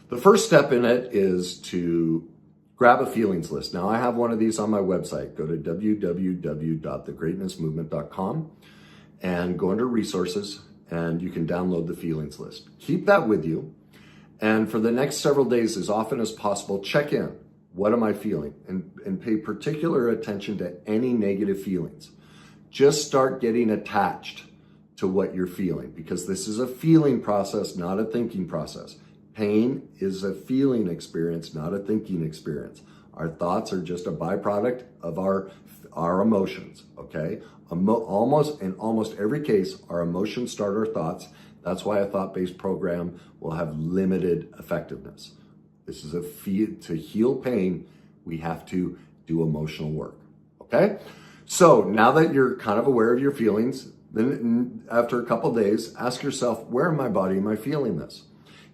The first step in it is to grab a feelings list. Now, I have one of these on my website. Go to www.thegreatnessmovement.com and go under resources, and you can download the feelings list. Keep that with you. And for the next several days, as often as possible, check in. What am I feeling? And pay particular attention to any negative feelings. Just start getting attached to what you're feeling, because this is a feeling process, not a thinking process. Pain is a feeling experience, not a thinking experience. Our thoughts are just a byproduct of our emotions, okay? In almost every case, our emotions start our thoughts. That's why a thought-based program will have limited effectiveness. This is to heal pain, we have to do emotional work, okay? So now that you're kind of aware of your feelings, then after a couple days, ask yourself, where in my body am I feeling this?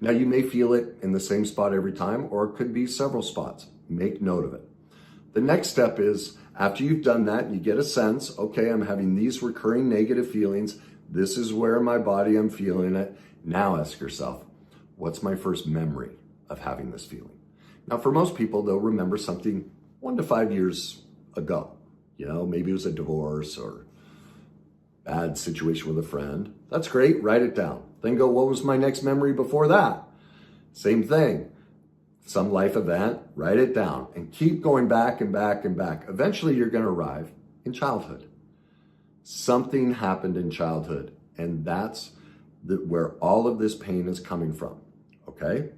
Now, you may feel it in the same spot every time, or it could be several spots. Make note of it. The next step is, after you've done that, you get a sense, okay, I'm having these recurring negative feelings. This is where in my body I'm feeling it. Now ask yourself, what's my first memory of having this feeling? Now, for most people, they'll remember something 1 to 5 years ago. You know, maybe it was a divorce or bad situation with a friend. That's great, write it down. Then go, what was my next memory before that? Same thing. Some life event, write it down, and keep going back and back and back. Eventually, you're going to arrive in childhood. Something happened in childhood, and that's where all of this pain is coming from, okay?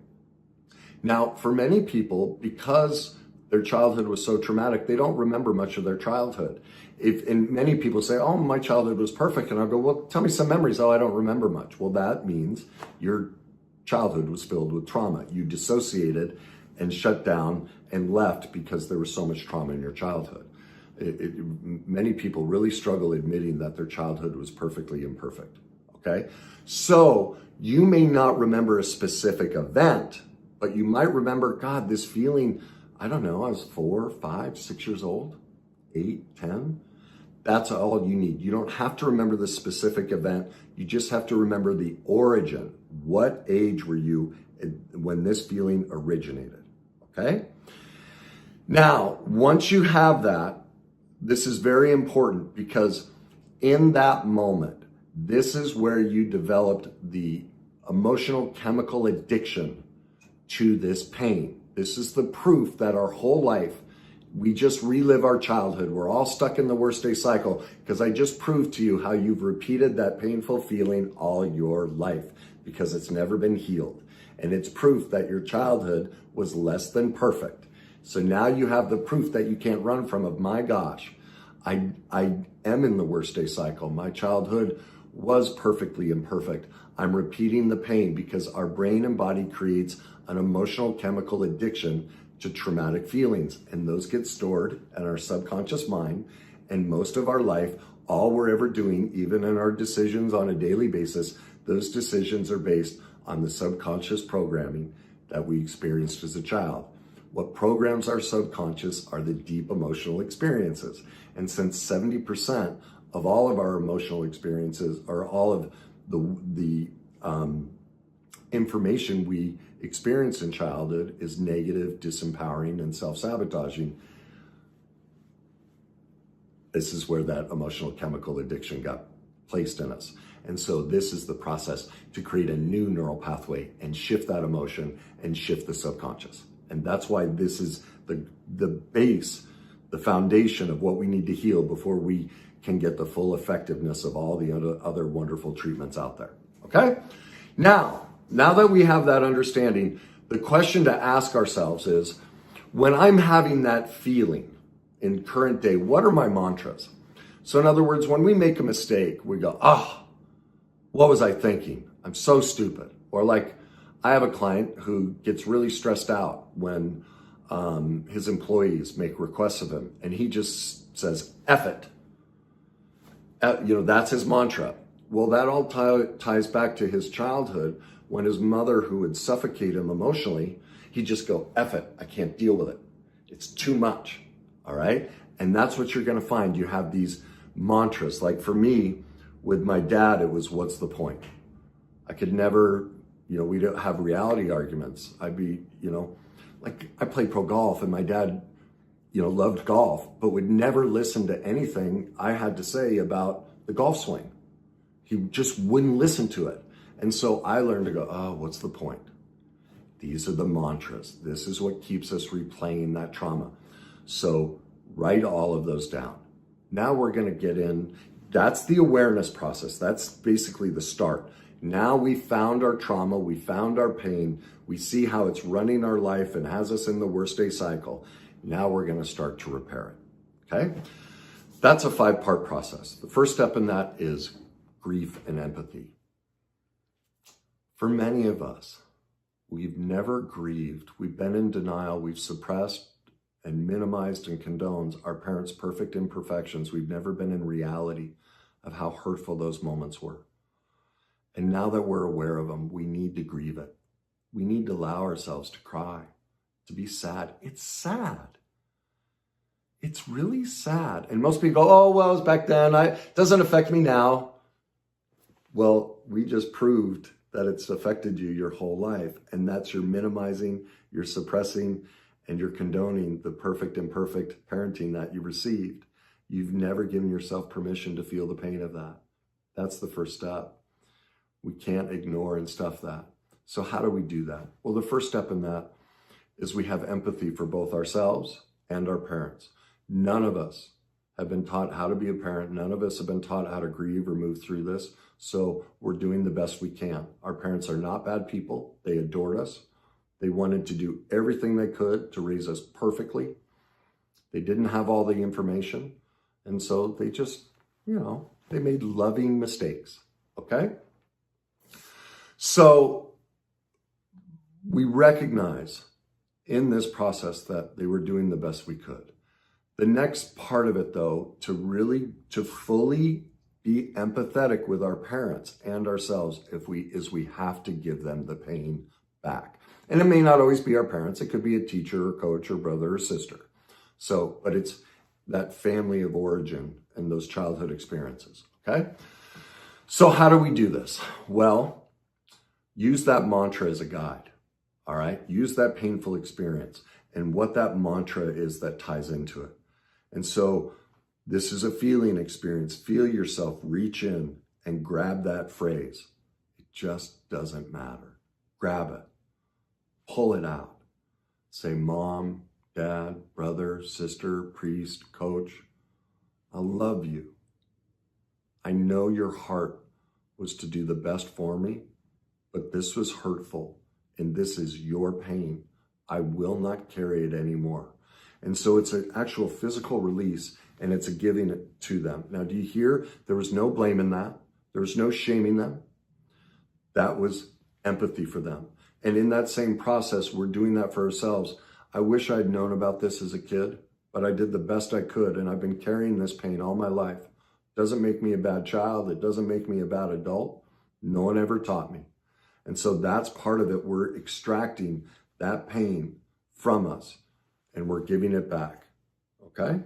Now, for many people, because their childhood was so traumatic, they don't remember much of their childhood. And many people say, oh, my childhood was perfect. And I'll go, well, tell me some memories. Oh, I don't remember much. Well, that means your childhood was filled with trauma. You dissociated and shut down and left because there was so much trauma in your childhood. Many people really struggle admitting that their childhood was perfectly imperfect, okay? So you may not remember a specific event, but you might remember, God, this feeling, I don't know, I was 4, 5, 6 years old, 8, 10. That's all you need. You don't have to remember the specific event. You just have to remember the origin. What age were you when this feeling originated, okay? Now, once you have that, this is very important, because in that moment, this is where you developed the emotional chemical addiction to this pain. This is the proof that our whole life, we just relive our childhood. We're all stuck in the worst day cycle, because I just proved to you how you've repeated that painful feeling all your life, because it's never been healed. And it's proof that your childhood was less than perfect. So now you have the proof that you can't run from of, my gosh, I am in the worst day cycle. My childhood was perfectly imperfect. I'm repeating the pain, because our brain and body creates an emotional chemical addiction to traumatic feelings, and those get stored in our subconscious mind. And most of our life, all we're ever doing, even in our decisions on a daily basis, those decisions are based on the subconscious programming that we experienced as a child. What programs our subconscious are the deep emotional experiences. And since 70% of all of our emotional experiences, or all of the information we experience in childhood, is negative, disempowering, and self-sabotaging, this is where that emotional chemical addiction got placed in us. And so this is the process to create a new neural pathway and shift that emotion and shift the subconscious. And that's why this is the base, the foundation of what we need to heal before we can get the full effectiveness of all the other wonderful treatments out there, okay? Now that we have that understanding, the question to ask ourselves is, when I'm having that feeling in current day, what are my mantras? So in other words, when we make a mistake, we go, what was I thinking? I'm so stupid. Or like, I have a client who gets really stressed out when his employees make requests of him, and he just says, F it. That's his mantra. Well, that all ties back to his childhood, when his mother, who would suffocate him emotionally, he'd just go, F it, I can't deal with it. It's too much, all right? And that's what you're gonna find. You have these mantras. Like for me, with my dad, it was, what's the point? I could never we don't have reality arguments. I'd be, like I played pro golf and my dad, loved golf, but would never listen to anything I had to say about the golf swing. He just wouldn't listen to it. And so I learned to go, oh, what's the point? These are the mantras. This is what keeps us replaying that trauma. So write all of those down. Now we're going to get in. That's the awareness process. That's basically the start. Now we found our trauma. We found our pain. We see how it's running our life and has us in the worst day cycle. Now we're going to start to repair it. Okay? That's a 5-part process. The first step in that is grief and empathy. For many of us, we've never grieved. We've been in denial. We've suppressed and minimized and condoned our parents' perfect imperfections. We've never been in reality of how hurtful those moments were. And now that we're aware of them, we need to grieve it. We need to allow ourselves to cry, to be sad. It's sad. It's really sad. And most people go, oh, well, it was back then. It doesn't affect me now. Well, we just proved that it's affected you your whole life. And that's you're minimizing, you're suppressing, and you're condoning the perfect imperfect parenting that you received. You've never given yourself permission to feel the pain of that. That's the first step. We can't ignore and stuff that. So how do we do that? Well, the first step in that is we have empathy for both ourselves and our parents. None of us have been taught how to be a parent. None of us have been taught how to grieve or move through this. So we're doing the best we can. Our parents are not bad people. They adored us. They wanted to do everything they could to raise us perfectly. They didn't have all the information. And so they just, they made loving mistakes. Okay? So we recognize in this process that they were doing the best we could. The next part of it, though, to fully be empathetic with our parents and ourselves is we have to give them the pain back. And it may not always be our parents. It could be a teacher or coach or brother or sister. So, but it's that family of origin and those childhood experiences, okay? So how do we do this? Well, use that mantra as a guide, all right? Use that painful experience and what that mantra is that ties into it. And so this is a feeling experience. Feel yourself reach in and grab that phrase. It just doesn't matter. Grab it. Pull it out. Say, Mom, Dad, brother, sister, priest, coach, I love you. I know your heart was to do the best for me, but this was hurtful and this is your pain. I will not carry it anymore. And so it's an actual physical release and it's a giving it to them. Now, do you hear? There was no blame in that. There was no shaming them. That was empathy for them. And in that same process, we're doing that for ourselves. I wish I'd known about this as a kid, but I did the best I could. And I've been carrying this pain all my life. Doesn't make me a bad child. It doesn't make me a bad adult. No one ever taught me. And so that's part of it. We're extracting that pain from us and we're giving it back. Okay?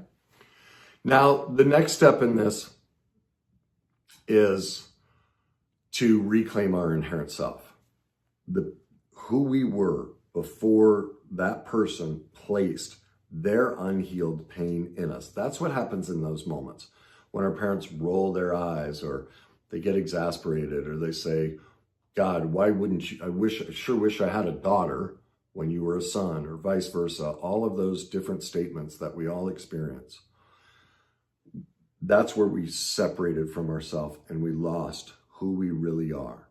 Now, the next step in this is to reclaim our inherent self. Who we were before that person placed their unhealed pain in us. That's what happens in those moments. When our parents roll their eyes or they get exasperated or they say, God, why wouldn't you? I sure wish I had a daughter when you were a son, or vice versa. All of those different statements that we all experience. That's where we separated from ourselves and we lost who we really are.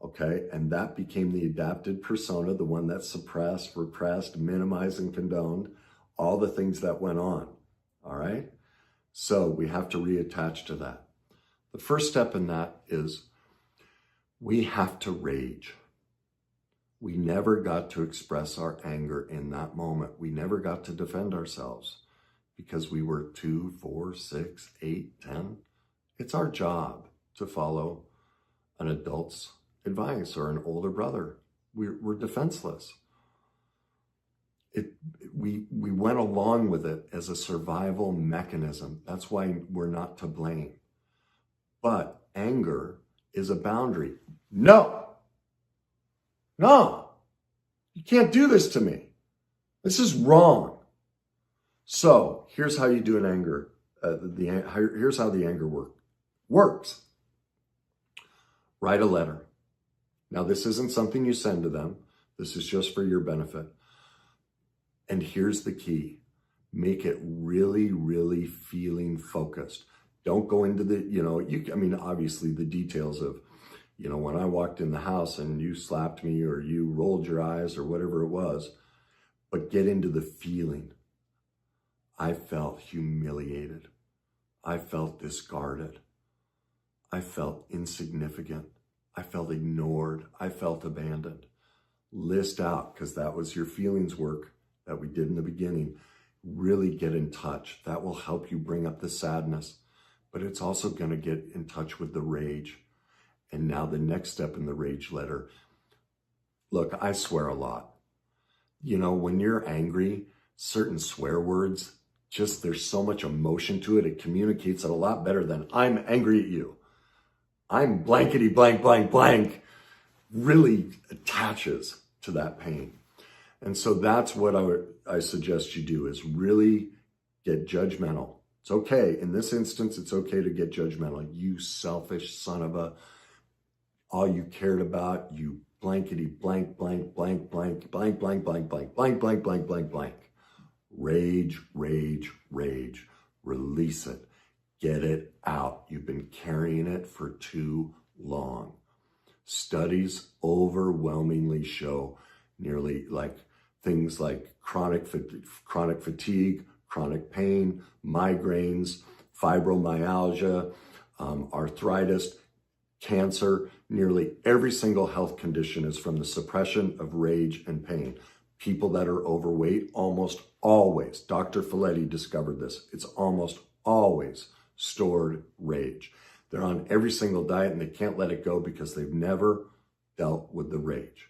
Okay? And that became the adapted persona, the one that suppressed, repressed, minimized, and condoned all the things that went on. All right? So we have to reattach to that. The first step in that is we have to rage. We never got to express our anger in that moment. We never got to defend ourselves because we were 2, 4, 6, 8, 10. It's our job to follow an adult's advice or an older brother. We're defenseless. We went along with it as a survival mechanism. That's why we're not to blame. But anger is a boundary. No, No, you can't do this to me. This is wrong. So here's how you do an anger. Here's how the anger works. Write a letter. Now, this isn't something you send to them. This is just for your benefit. And here's the key. Make it really, really feeling focused. Don't go into the, obviously the details of, when I walked in the house and you slapped me or you rolled your eyes or whatever it was, but get into the feeling. I felt humiliated. I felt discarded. I felt insignificant. I felt ignored. I felt abandoned. List out, because that was your feelings work that we did in the beginning. Really get in touch. That will help you bring up the sadness, but it's also going to get in touch with the rage. And now the next step in the rage letter. Look, I swear a lot. When you're angry, certain swear words, there's so much emotion to it. It communicates it a lot better than I'm angry at you. I'm blankety blank, blank, blank. Really attaches to that pain. And so that's what I suggest you do, is really get judgmental. It's okay. In this instance, it's okay to get judgmental. You selfish son of a, all you cared about, you blankety blank, blank, blank, blank, blank, blank, blank, blank, blank, blank, blank, blank, blank. Rage, rage, rage. Release it. Get it out. You've been carrying it for too long. Studies overwhelmingly show nearly things like chronic fatigue, chronic pain, migraines, fibromyalgia, arthritis, cancer. Nearly every single health condition is from the suppression of rage and pain. People that are overweight, almost always, Dr. Feelization discovered this, it's almost always stored rage. They're on every single diet and they can't let it go because they've never dealt with the rage.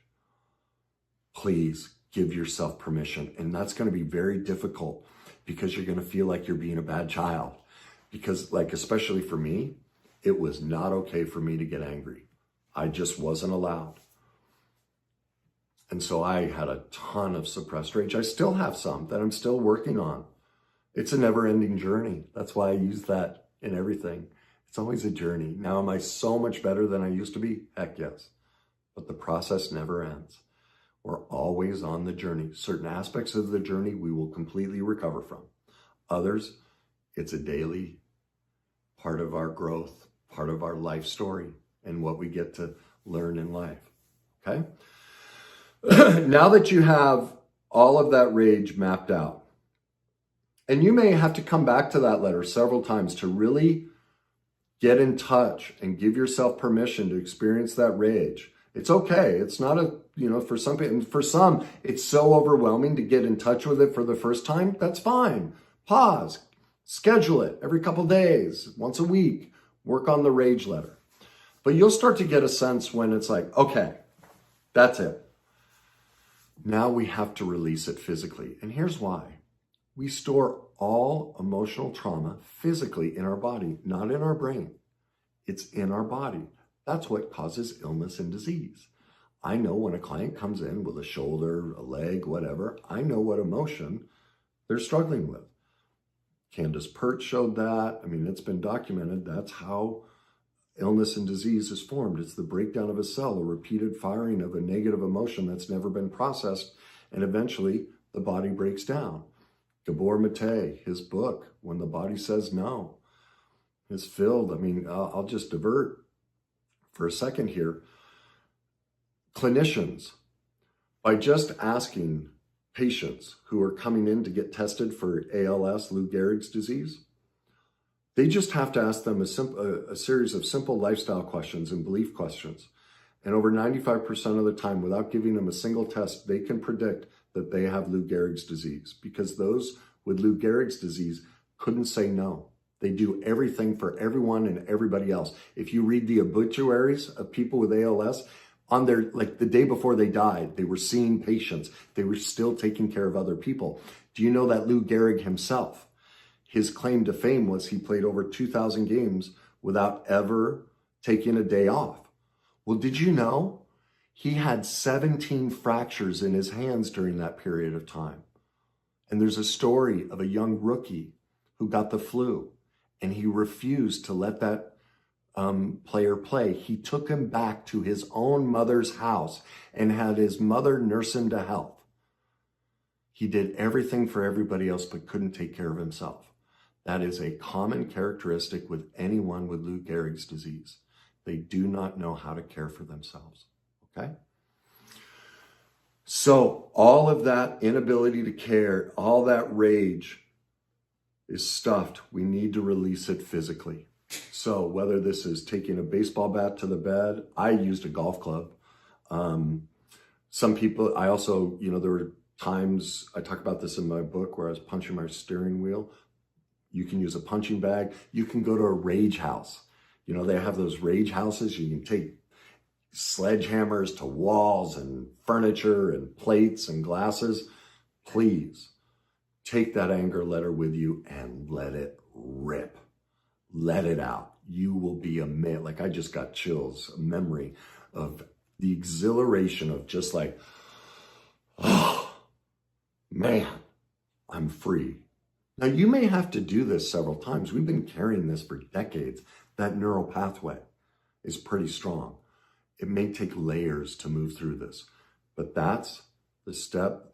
Please give yourself permission. And that's going to be very difficult because you're going to feel like you're being a bad child. Because especially for me, it was not okay for me to get angry. I just wasn't allowed. And so I had a ton of suppressed rage. I still have some that I'm still working on. It's a never-ending journey. That's why I use that in everything. It's always a journey. Now, am I so much better than I used to be? Heck yes. But the process never ends. We're always on the journey. Certain aspects of the journey we will completely recover from. Others, it's a daily part of our growth, part of our life story, and what we get to learn in life. Okay? Now that you have all of that rage mapped out, and you may have to come back to that letter several times to really get in touch and give yourself permission to experience that rage. It's okay. It's not for some people, for some, it's so overwhelming to get in touch with it for the first time. That's fine. Pause, schedule it every couple days, once a week, work on the rage letter. But you'll start to get a sense when it's like, okay, that's it. Now we have to release it physically. And here's why. We store all emotional trauma physically in our body, not in our brain. It's in our body. That's what causes illness and disease. I know when a client comes in with a shoulder, a leg, whatever, I know what emotion they're struggling with. Candace Pert showed that. It's been documented. That's how illness and disease is formed. It's the breakdown of a cell, a repeated firing of a negative emotion that's never been processed, and eventually the body breaks down. Gabor Mate, his book, When the Body Says No, is filled. I'll just divert for a second here. Clinicians, by just asking patients who are coming in to get tested for ALS, Lou Gehrig's disease, they just have to ask them a series of simple lifestyle questions and belief questions. And over 95% of the time, without giving them a single test, they can predict that they have Lou Gehrig's disease, because those with Lou Gehrig's disease couldn't say no. They do everything for everyone and everybody else. If you read the obituaries of people with ALS, on their, the day before they died, they were seeing patients. They were still taking care of other people. Do you know that Lou Gehrig himself, his claim to fame was he played over 2,000 games without ever taking a day off? Well, did you know He had 17 fractures in his hands during that period of time. And there's a story of a young rookie who got the flu, and he refused to let that player play. He took him back to his own mother's house and had his mother nurse him to health. He did everything for everybody else, but couldn't take care of himself. That is a common characteristic with anyone with Lou Gehrig's disease. They do not know how to care for themselves, okay? So all of that inability to care, all that rage is stuffed. We need to release it physically. So whether this is taking a baseball bat to the bed, I used a golf club. Some people, I also, there were times, I talk about this in my book, where I was punching my steering wheel. You can use a punching bag. You can go to a rage house. They have those rage houses. You can take sledgehammers to walls and furniture and plates and glasses. Please take that anger letter with you and let it rip. Let it out. You will be amazed. Like, I just got chills, a memory of the exhilaration of just like, oh, man, I'm free. Now, you may have to do this several times. We've been carrying this for decades. That neural pathway is pretty strong. It may take layers to move through this, but that's the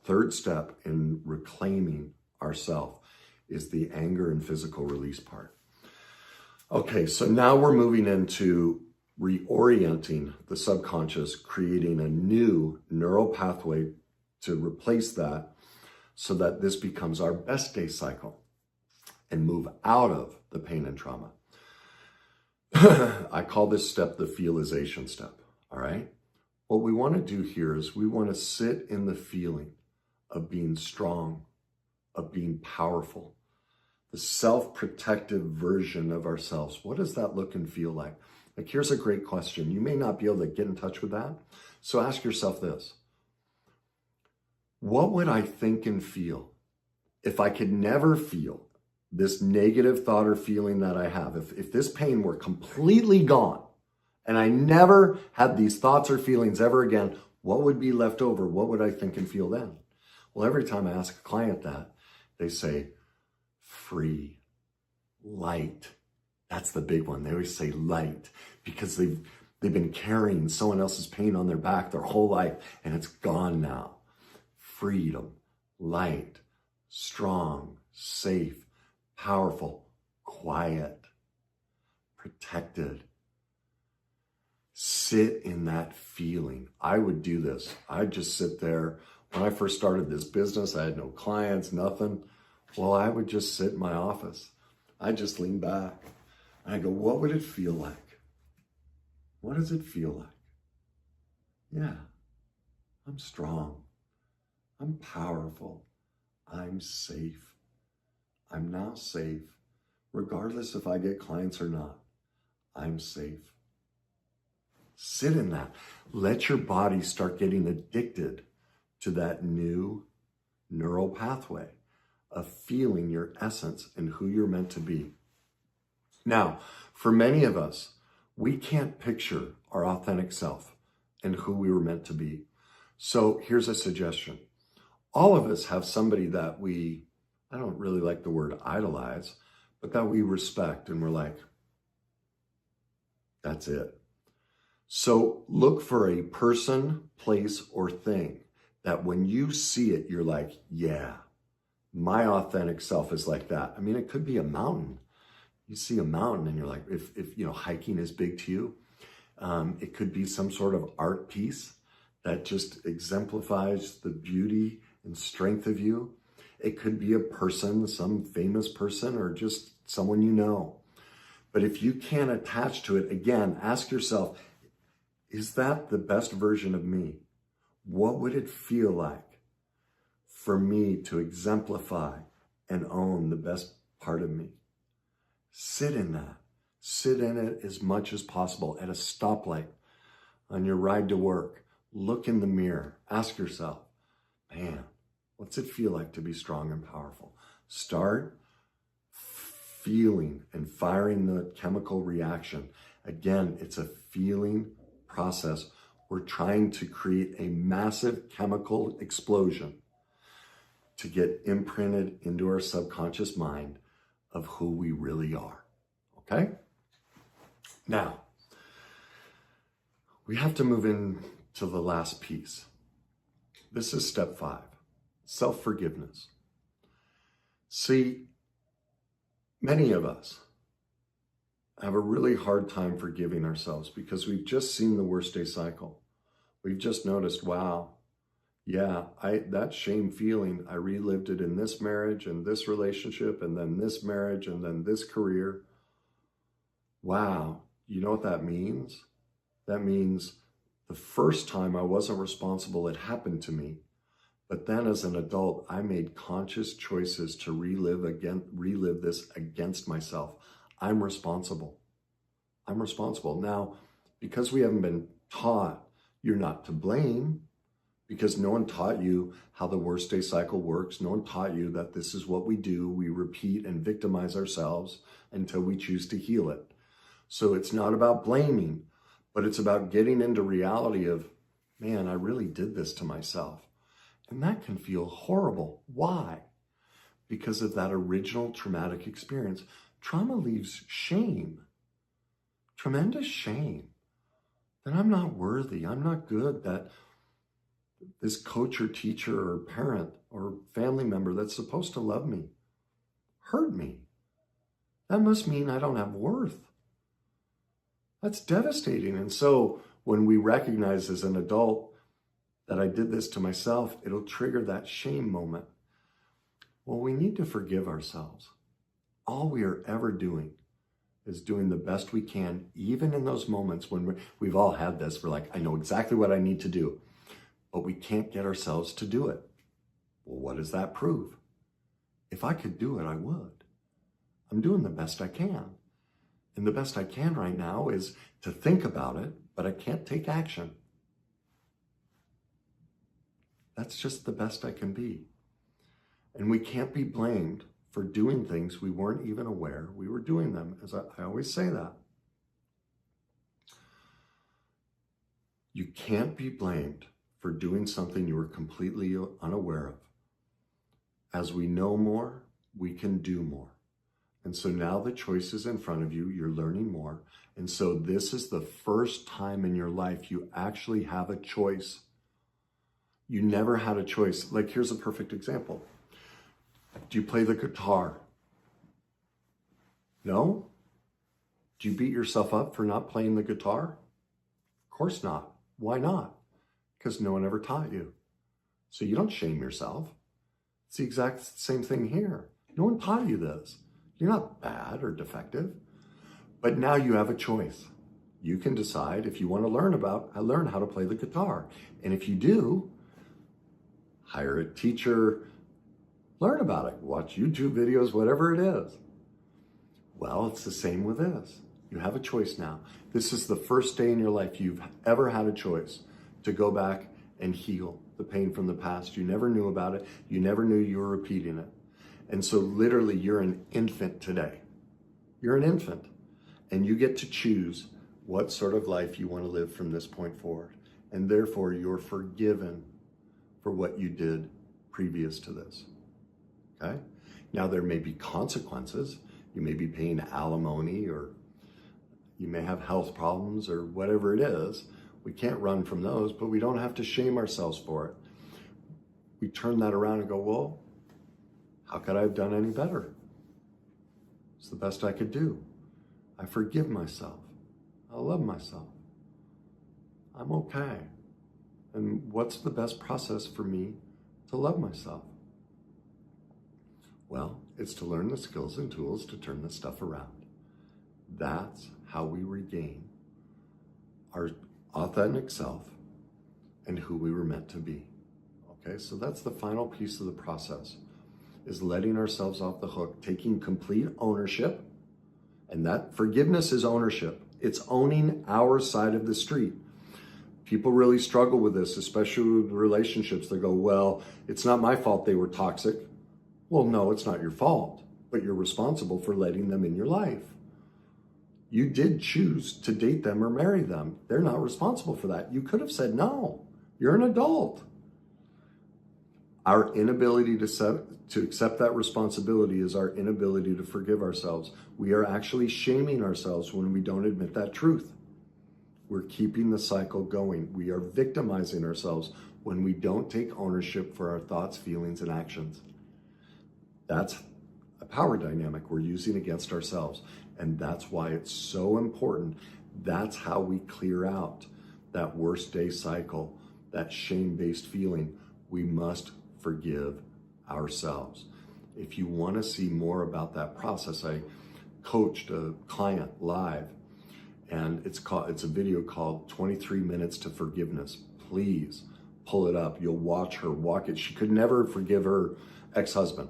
third step in reclaiming ourself, is the anger and physical release part. Okay, so now we're moving into reorienting the subconscious, creating a new neural pathway to replace that, so that this becomes our best day cycle and move out of the pain and trauma. I call this step the Feelization step, all right? What we want to do here is we want to sit in the feeling of being strong, of being powerful, the self-protective version of ourselves. What does that look and feel like? Like, here's a great question. You may not be able to get in touch with that, so ask yourself this. What would I think and feel if I could never feel this negative thought or feeling that I have? If this pain were completely gone and I never had these thoughts or feelings ever again, what would be left over? What would I think and feel then? Well, every time I ask a client that, they say, free, light. That's the big one. They always say light, because they've been carrying someone else's pain on their back their whole life, and it's gone now. Freedom, light, strong, safe, powerful, quiet, protected. Sit in that feeling. I would do this. I'd just sit there. When I first started this business, I had no clients, nothing. Well, I would just sit in my office. I'd just lean back. And I go, what would it feel like? What does it feel like? Yeah, I'm strong. I'm powerful. I'm safe. I'm now safe. Regardless if I get clients or not, I'm safe. Sit in that. Let your body start getting addicted to that new neural pathway of feeling your essence and who you're meant to be. Now, for many of us, we can't picture our authentic self and who we were meant to be. So here's a suggestion. All of us have somebody that I don't really like the word idolize, but that we respect, and we're like, that's it. So look for a person, place, or thing that when you see it, you're like, yeah, my authentic self is like that. I mean, it could be a mountain. You see a mountain and you're like, if hiking is big to you, it could be some sort of art piece that just exemplifies the beauty and strength of you. It could be a person, some famous person, or just someone you know. But if you can't attach to it, again, ask yourself, is that the best version of me? What would it feel like for me to exemplify and own the best part of me? Sit in that. Sit in it as much as possible at a stoplight, on your ride to work. Look in the mirror. Ask yourself, man, what's it feel like to be strong and powerful? Start feeling and firing the chemical reaction. Again, it's a feeling process We're trying to create a massive chemical explosion to get imprinted into our subconscious mind of who we really are, okay? Now, we have to move into the last piece. This is step 5, self-forgiveness. See, many of us have a really hard time forgiving ourselves because we've just seen the worst day cycle. We've just noticed, wow, yeah, that shame feeling, I relived it in this marriage and this relationship and then this marriage and then this career. Wow, you know what that means? That means the first time I wasn't responsible, it happened to me. But then as an adult, I made conscious choices to relive this against myself. I'm responsible. I'm responsible. Now, because we haven't been taught you're not to blame, because no one taught you how the worst day cycle works. No one taught you that this is what we do. We repeat and victimize ourselves until we choose to heal it. So it's not about blaming, but it's about getting into reality of, man, I really did this to myself. And that can feel horrible. Why? Because of that original traumatic experience. Trauma leaves shame, tremendous shame, that I'm not worthy, I'm not good, that this coach or teacher or parent or family member that's supposed to love me hurt me. That must mean I don't have worth. That's devastating. And so when we recognize as an adult that I did this to myself, it'll trigger that shame moment. Well, we need to forgive ourselves. All we are ever doing is doing the best we can, even in those moments when we've all had this. We're like, I know exactly what I need to do, but we can't get ourselves to do it. Well, what does that prove? If I could do it, I would. I'm doing the best I can. And the best I can right now is to think about it, but I can't take action. That's just the best I can be. And we can't be blamed for doing things we weren't even aware we were doing them, as I always say that. You can't be blamed for doing something you were completely unaware of. As we know more, we can do more. And so now the choice is in front of you, you're learning more. And so this is the first time in your life you actually have a choice. You never had a choice. Like, here's a perfect example. Do you play the guitar? No? Do you beat yourself up for not playing the guitar? Of course not. Why not? Because no one ever taught you. So you don't shame yourself. It's the exact same thing here. No one taught you this. You're not bad or defective. But now you have a choice. You can decide if you want to learn how to play the guitar. And if you do, hire a teacher, learn about it, watch YouTube videos, whatever it is. Well, it's the same with this. You have a choice now. This is the first day in your life you've ever had a choice to go back and heal the pain from the past. You never knew about it. You never knew you were repeating it. And so literally you're an infant today. You're an infant, and you get to choose what sort of life you want to live from this point forward. And therefore you're forgiven for what you did previous to this. Okay? Now there may be consequences. You may be paying alimony, or you may have health problems, or whatever it is. We can't run from those, but we don't have to shame ourselves for it. We turn that around and go, well, how could I have done any better? It's the best I could do. I forgive myself. I love myself. I'm okay. And what's the best process for me to love myself? Well, it's to learn the skills and tools to turn this stuff around. That's how we regain our authentic self and who we were meant to be. Okay, so that's the final piece of the process, is letting ourselves off the hook, taking complete ownership. And that forgiveness is ownership. It's owning our side of the street. People really struggle with this, especially with relationships. They go, well, it's not my fault they were toxic. Well, no, it's not your fault, but you're responsible for letting them in your life. You did choose to date them or marry them. They're not responsible for that. You could have said no. You're an adult. Our inability to accept that responsibility is our inability to forgive ourselves. We are actually shaming ourselves when we don't admit that truth. We're keeping the cycle going. We are victimizing ourselves when we don't take ownership for our thoughts, feelings, and actions. That's a power dynamic we're using against ourselves. And that's why it's so important. That's how we clear out that worst day cycle, that shame-based feeling. We must forgive ourselves. If you want to see more about that process, I coached a client live, and it's a video called 23 Minutes to Forgiveness. Please pull it up. You'll watch her walk it. She could never forgive her ex-husband.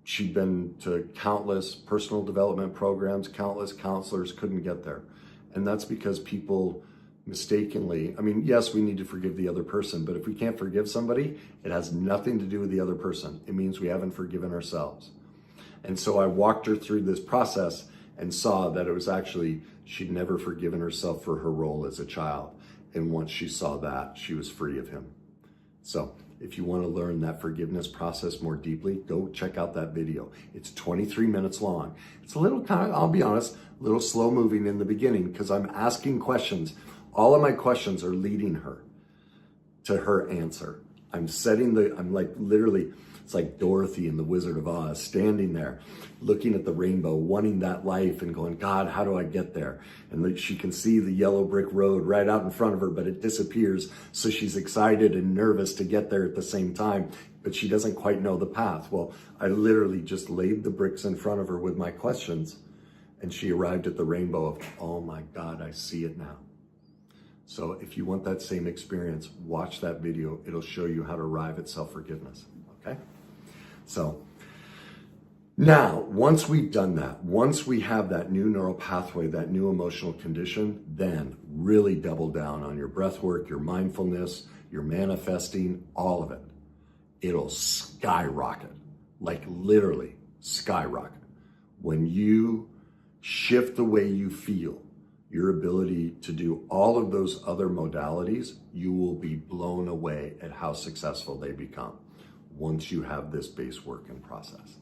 She'd been to countless personal development programs, countless counselors, couldn't get there. And that's because people mistakenly, yes, we need to forgive the other person, but if we can't forgive somebody, it has nothing to do with the other person. It means we haven't forgiven ourselves. And so I walked her through this process and saw that it was actually, she'd never forgiven herself for her role as a child. And once she saw that, she was free of him. So if you want to learn that forgiveness process more deeply, go check out that video. It's 23 minutes long. It's a little I'll be honest, a little slow moving in the beginning because I'm asking questions. All of my questions are leading her to her answer. I'm like literally, it's like Dorothy in The Wizard of Oz, standing there, looking at the rainbow, wanting that life and going, God, how do I get there? And she can see the yellow brick road right out in front of her, but it disappears. So she's excited and nervous to get there at the same time, but she doesn't quite know the path. Well, I literally just laid the bricks in front of her with my questions, and she arrived at the rainbow of, oh my God, I see it now. So if you want that same experience, watch that video. It'll show you how to arrive at self-forgiveness, okay? So now, once we've done that, once we have that new neural pathway, that new emotional condition, then really double down on your breath work, your mindfulness, your manifesting, all of it. It'll skyrocket, like literally skyrocket. When you shift the way you feel, your ability to do all of those other modalities, you will be blown away at how successful they become once you have this base work and process.